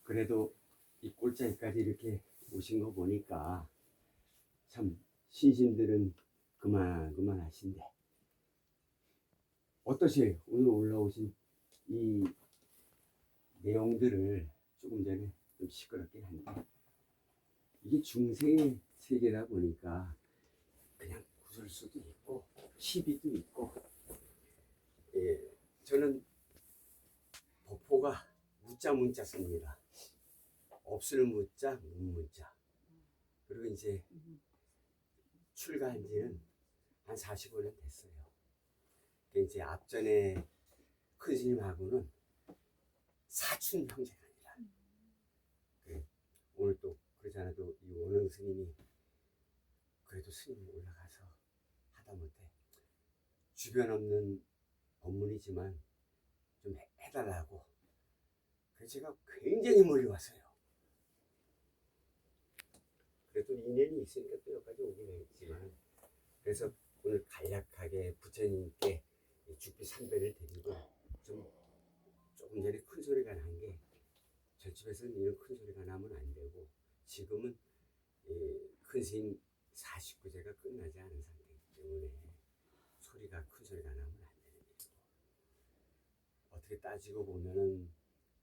그래도 이 꼴짜기까지 이렇게 오신 거 보니까 참 신심들은 그만 하신데 어떠세요? 오늘 올라오신 이 내용들을 조금 전에 좀 시끄럽긴 한데 이게 중생의 세계다 보니까 그냥 구설수도 있고 시비도 있고 저는 법호가 무자 문자 씁니다. 없을 무자 문자 그리고 이제 출가한 지는 한 45년 됐어요. 이제 앞전에 큰 스님하고는 사촌 형제가 아니라 오늘 또 그러지 않아도 이 원흥 스님이 그래도 스님 올라가서 하다못해 주변 없는 법문이지만 좀 해달라고 그래서 제가 굉장히 멀리 왔어요. 그래도 인연이 있으니까 또 여기까지 오긴 했지만 그래서 오늘 간략하게 부처님께 죽비 3배를 드리고 조금 전에 큰 소리가 난 게 저 집에서는 이런 큰 소리가 나면 안 되고 지금은 큰 스님 49제가 끝나지 않은 상태이기 때문에 큰 소리가 나면 안 되는 일이고 어떻게 따지고 보면은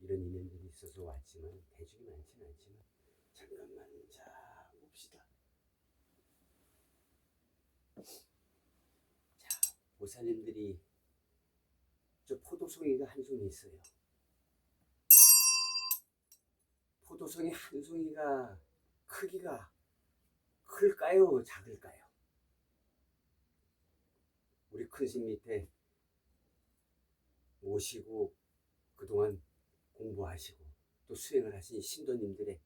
이런 인연들이 있어서 왔지만 대중이 많지는 않지만 잠깐만 자 봅시다. 자 보살님들이 저 포도송이가 한 송이 있어요. 포도송이 한 송이가 크기가 클까요? 작을까요? 우리 큰신 밑에 오시고 그동안 공부하시고 또 수행을 하신 신도님들의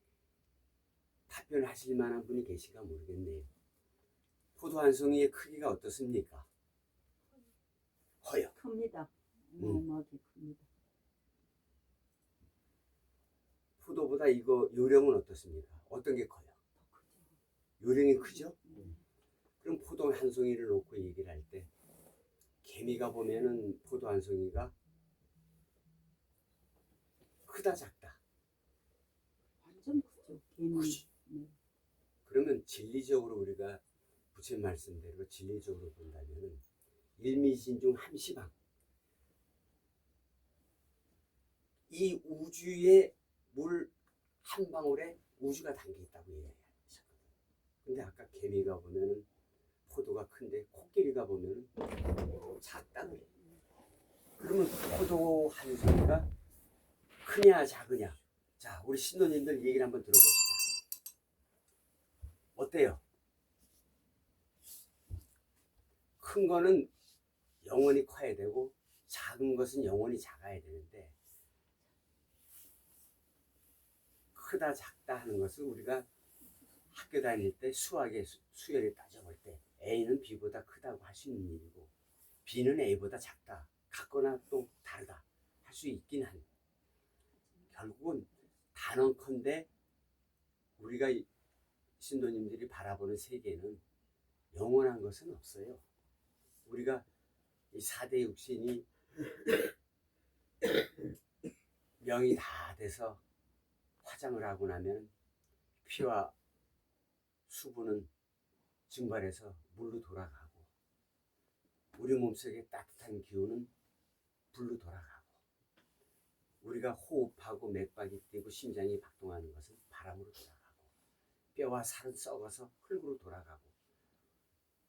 답변을 하실 만한 분이 계신가 모르겠네요. 포도 한 송이의 크기가 어떻습니까? 커요. 큽니다. 어마어마하게 큽니다. 포도보다 이거 요령은 어떻습니까? 어떤 게 커요? 더 크죠. 요령이 크죠? 그럼 포도 한 송이를 놓고 얘기를 할 때 개미가 보면은 포도 한 송이가 크다 작다? 완전 크죠. 개미. 크지. 그러면 진리적으로 우리가 부처님 말씀대로 진리적으로 본다면은 일미신중 함시방 이 우주에 물 한 방울에 우주가 담겨 있다고 이야기하셨거든요. 근데 아까 개미가 보면은 포도가 큰데 코끼리가 보면은 작다 그래. 그러면 포도 한 송이가 크냐 작으냐? 자, 우리 신도님들 얘기를 한번 들어봅시다. 어때요? 큰 거는 영원히 커야 되고 작은 것은 영원히 작아야 되는데 크다 작다 하는 것은 우리가 학교 다닐 때 수학의 수열에 따져볼 때 A는 B보다 크다고 할 수 있는 일이고 B는 A보다 작다 같거나 또 다르다 할 수 있긴 한 결국은 단언컨대 우리가 신도님들이 바라보는 세계는 영원한 것은 없어요. 우리가 이 4대 육신이 명이 다 돼서 화장을 하고 나면 피와 수분은 증발해서 물로 돌아가고 우리 몸속에 따뜻한 기운은 불로 돌아가고 우리가 호흡하고 맥박이 뛰고 심장이 박동하는 것은 바람으로 돌아가고 뼈와 살은 썩어서 흙으로 돌아가고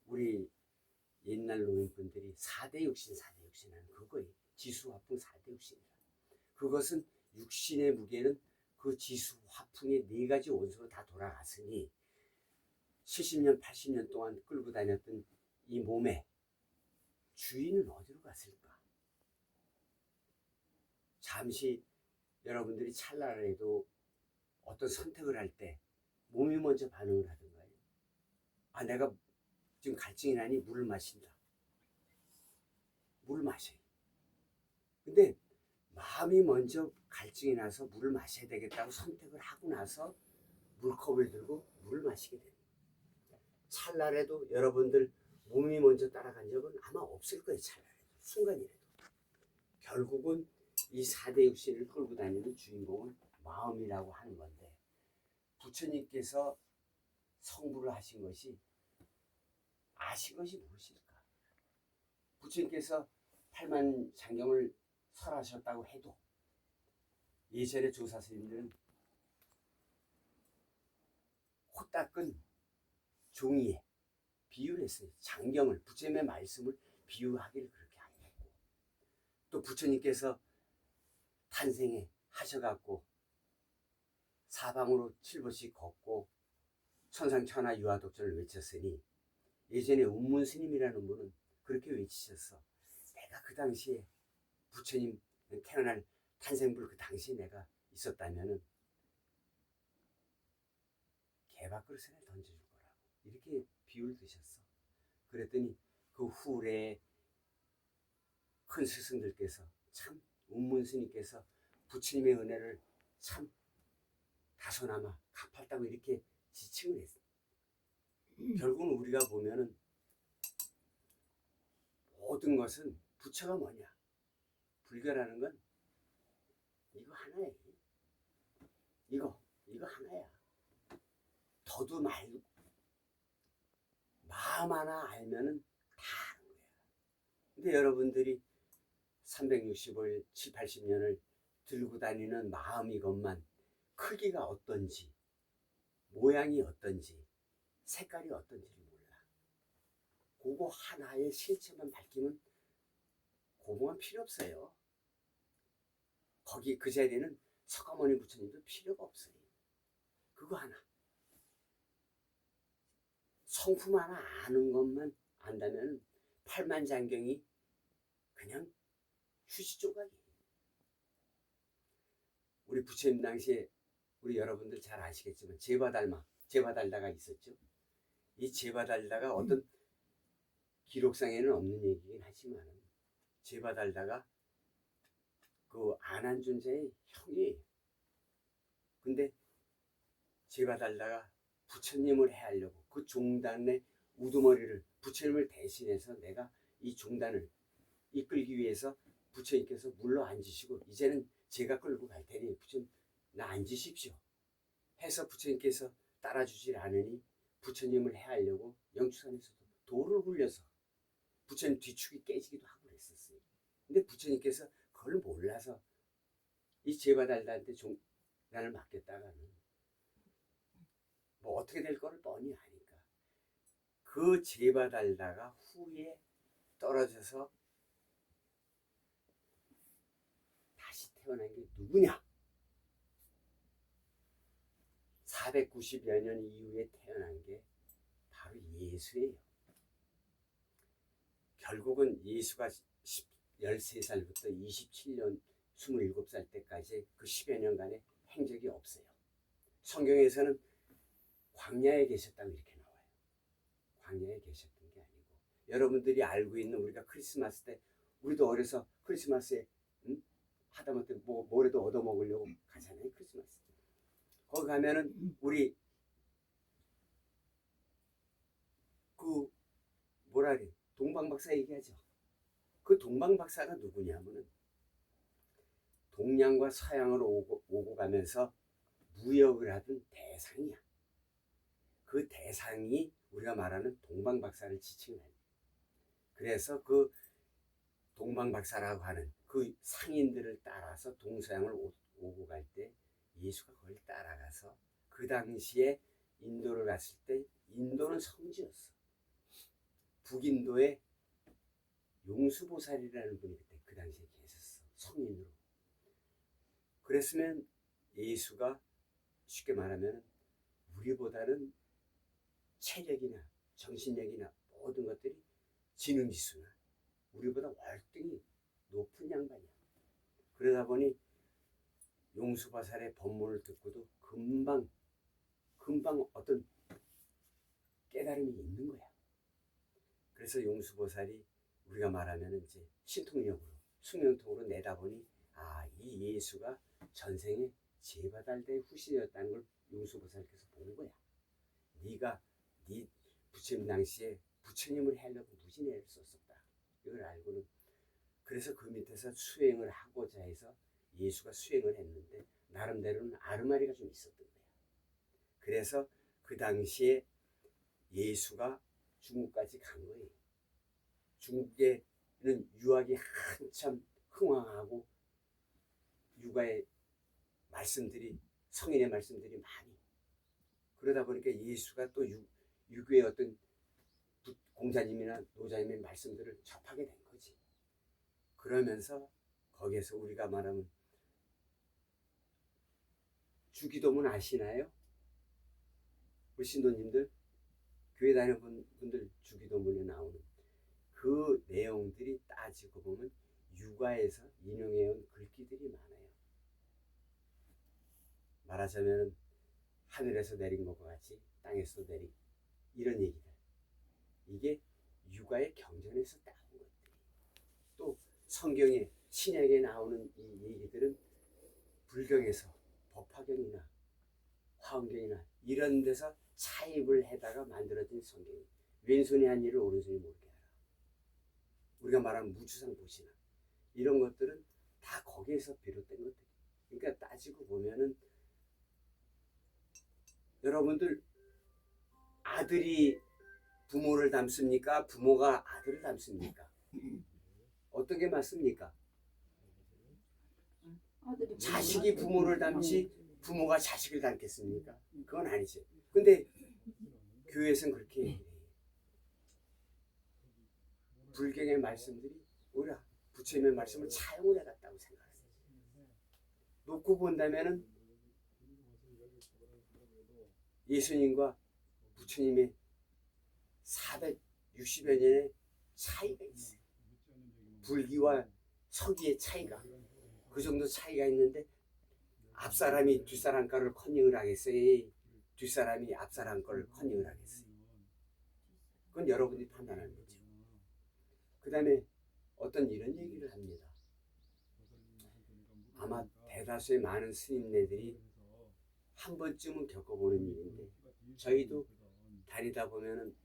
우리 옛날 노인분들이 4대 육신 하는 그거예요. 지수 화풍 4대 육신이라. 그것은 육신의 무게는 그 지수 화풍의 4가지 원소로 다 돌아갔으니 70년 80년 동안 끌고 다녔던 이 몸의 주인은 어디로 갔을까? 잠시 여러분들이 찰나라에도 어떤 선택을 할 때 몸이 먼저 반응을 하던가요? 아, 내가 지금 갈증이 나니 물을 마신다. 물을 마셔요. 근데 마음이 먼저 갈증이 나서 물을 마셔야 되겠다고 선택을 하고 나서 물컵을 들고 물을 마시게 됩니다. 찰나라에도 여러분들 몸이 먼저 따라간 적은 아마 없을 거예요. 찰나라에도 순간이라도. 결국은 이 4대 육신을 끌고 다니는 주인공은 마음이라고 하는 건데 부처님께서 성불을 하신 것이 아신 것이 무엇일까? 부처님께서 팔만장경을 설하셨다고 해도 예전의 조사 스님들은 코 닦은 종이에 비유를 했어요. 장경을, 부처님의 말씀을 비유하기를 그렇게 안 했고, 또 부처님께서 탄생해 하셔갖고 사방으로 7보씩 걷고 천상천하 유화독전을 외쳤으니 예전에 운문 스님이라는 분은 그렇게 외치셨어. 내가 그 당시에 부처님 태어날 탄생불 그 당시에 내가 있었다면은 개밥그릇에 던져줄 거라고 이렇게 비유를 드셨어. 그랬더니 그 후에 큰 스승들께서 참 운문 스님께서 부처님의 은혜를 참 다소나마 갚았다고 이렇게 지칭을 했어. 결국은 우리가 보면은 모든 것은 부처가 뭐냐? 불교라는 건 이거 하나야. 이거 하나야. 더도 말고 마음 하나 알면은 다 아는 거야. 근데 여러분들이 365일, 7, 80년을 들고 다니는 마음 이것만 크기가 어떤지, 모양이 어떤지, 색깔이 어떤지를 몰라. 그거 하나의 실체만 밝히면 고봉은 필요 없어요. 거기 그 자리에는 석가모니 부처님도 필요가 없어요. 그거 하나. 성품 하나 아는 것만 안다면 팔만장경이 그냥 휴지 조각이에요. 우리 부처님 당시에 우리 여러분들 잘 아시겠지만 제바달다가 있었죠. 이 제바달다가 어떤 기록상에는 없는 얘기긴 하지만 제바달다가 그 안한존자의 형이에요. 근데 제바달다가 부처님을 해하려고 그 종단의 우두머리를 부처님을 대신해서 내가 이 종단을 이끌기 위해서 부처님께서 물러 앉으시고 이제는 제가 끌고 갈 테니 부처님 나 앉으십시오 해서 부처님께서 따라주질 않으니 부처님을 해하려고 영축산에서도 돌을 굴려서 부처님 뒤축이 깨지기도 하고 그랬었어요. 근데 부처님께서 그걸 몰라서 이 제바달다한테 종단을 맡겼다가는 뭐 어떻게 될 거를 뻔히 아니까 그 제바달다가 후에 떨어져서 다시 태어난 게 누구냐? 490여 년 이후에 태어난 게 바로 예수예요. 결국은 예수가 13살부터 27년 27살 때까지 그 10여 년간의 행적이 없어요. 성경에서는 광야에 계셨다고 이렇게 나와요. 광야에 계셨던 게 아니고 여러분들이 알고 있는 우리가 크리스마스 때 우리도 어려서 크리스마스에 하다못해 뭐라도 얻어먹으려고 가잖아요. 크리스마스 때. 거기 가면은 우리 그 뭐라 그래 동방박사 얘기하죠. 그 동방박사가 누구냐면은 동양과 서양으로 오고 가면서 무역을 하던 대상이야. 그 대상이 우리가 말하는 동방박사를 지칭해요. 그래서 그 동방박사라고 하는 그 상인들을 따라서 동서양을 오고 갈 때 예수가 그걸 따라가서 그 당시에 인도를 갔을 때 인도는 성지였어. 북인도에 용수보살이라는 분이 그때 그 당시에 계셨어. 성인으로. 그랬으면 예수가 쉽게 말하면 우리보다는 체력이나 정신력이나 모든 것들이 지능지수나 우리보다 월등히 높은 양반이야. 그러다 보니 용수보살의 법문을 듣고도 금방 어떤 깨달음이 있는 거야. 그래서 용수보살이 우리가 말하면 이제 신통력으로 숙명통으로 내다보니 이 예수가 전생에 제바달다의 후신이었다는 걸 용수보살께서 본 거야. 네 부처님 당시에 부처님을 하려고 무진 애를 썼었다. 이걸 알고는 그래서 그 밑에서 수행을 하고자 해서 예수가 수행을 했는데 나름대로는 아르마리가 좀 있었던 거예요. 그래서 그 당시에 예수가 중국까지 간 거예요. 중국에는 유학이 한참 흥황하고 육아의 말씀들이 성인의 말씀들이 많이 그러다 보니까 예수가 또 유교의 어떤 공자님이나 노자님의 말씀들을 접하게 된 거지. 그러면서 거기에서 우리가 말하면 주기도문 아시나요? 우리 신도님들 교회 다니는 분들 주기도문에 나오는 그 내용들이 따지고 보면 육아에서 인용해온 글귀들이 많아요. 말하자면 하늘에서 내린 것과 같이 땅에서 내린 이런 얘기들. 이게 육아의 경전에서 따온 것들이. 또 성경에 신약에 나오는 이 얘기들은 불경에서 법화경이나 화엄경이나 이런 데서 차입을 해다가 만들어진 성경이 왼손이 한 일을 오른손이 모르게 하라. 우리가 말하는 무주상 보시나 이런 것들은 다 거기에서 비롯된 것들이. 그러니까 따지고 보면은 여러분들 아들이 부모를 닮습니까? 부모가 아들을 닮습니까? 어떤 게 맞습니까? 자식이 부모를 닮지 부모가 자식을 닮겠습니까? 그건 아니지. 근데 교회에서는 그렇게 얘기해요. 불경의 말씀들이 오히려 부처님의 말씀을 차용을 해갔다고 생각해요. 놓고 본다면은 예수님과 부처님의 460여 년의 차이가 있어요. 불기와 서기의 차이가 그 정도 차이가 있는데 앞사람이 뒷사람 거를 컨닝을 하겠어요? 뒷사람이 앞사람 거를 컨닝을 하겠어요? 그건 여러분이 판단하는 거죠. 그 다음에 어떤 이런 얘기를 합니다. 아마 대다수의 많은 스님네들이 한 번쯤은 겪어보는 일인데 저희도 다니다 보면은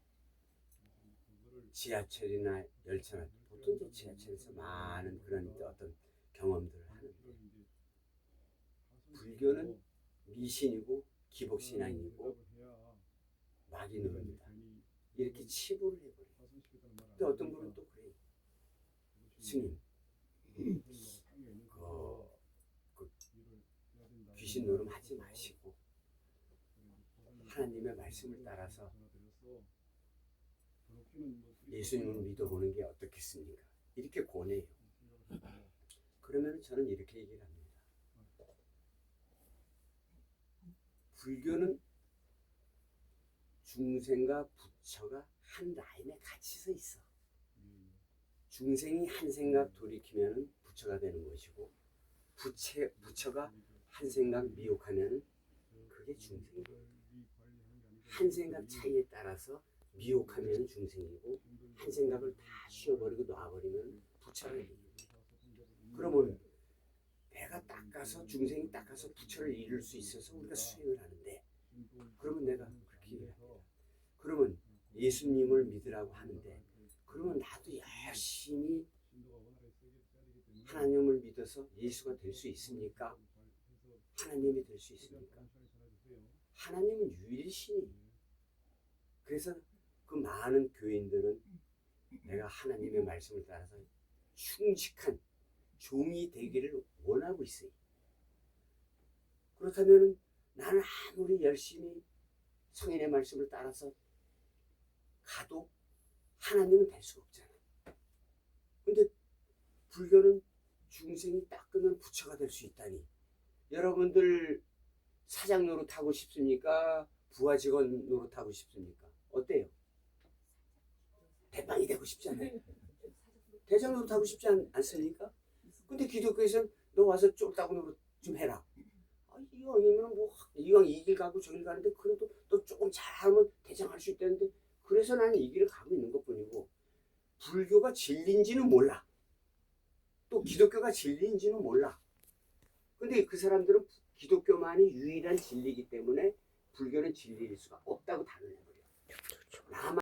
지하철이나 열차나 보통 이제 지하철에서 많은 그런 어떤 경험들을 하는데 불교는 미신이고 기복신앙이고 막인입니다. 이렇게 치부를 해버려요. 근데 어떤 분은 또 그래요. 스님 그 귀신 노름 하지 마시고 하나님의 말씀을 따라서 예수님을 믿어보는 게 어떻겠습니까? 이렇게 권해요. 그러면 저는 이렇게 얘기를 합니다. 불교는 중생과 부처가 한 라인에 같이 서 있어. 중생이 한 생각 돌이키면 부처가 되는 것이고 부처가 한 생각 미혹하면 그게 중생이고 한 생각 차이에 따라서 미혹하면 중생이고 한 생각을 다 쉬어버리고 놔버리면 부처가 되는 거예요. 그러면 내가 닦아서 중생이 닦아서 부처를 이룰 수 있어서 우리가 수행을 하는데 그러면 내가 그렇게 얘기합니다. 그러면 예수님을 믿으라고 하는데 그러면 나도 열심히 하나님을 믿어서 예수가 될 수 있습니까? 하나님이 될 수 있습니까? 하나님은 유일신이에요. 그래서 그 많은 교인들은 내가 하나님의 말씀을 따라서 충직한 종이 되기를 원하고 있어요. 그렇다면 나는 아무리 열심히 성인의 말씀을 따라서 가도 하나님은 될 수가 없잖아. 근데 불교는 중생이 닦으면 부처가 될 수 있다니. 여러분들 사장 노릇하고 싶습니까? 부하 직원 노릇하고 싶습니까? 어때요? 대빵이 되고 싶잖아요. 대장 노릇하고 싶지 않습니까? 근데 기독교에서는 너 와서 쫄따구 노릇 좀 해라. 이왕이면 뭐 이왕 이 길 가고 저 길 가는데 그래도 너 조금 잘하면 대장할 수 있다는데 그래서 나는 이 길을 가고 있는 것뿐이고 불교가 진리인지는 몰라. 또 기독교가 진리인지는 몰라. 근데 그 사람들은 기독교만이 유일한 진리이기 때문에 불교는 진리일 수가 없다고 단언해버려. 나만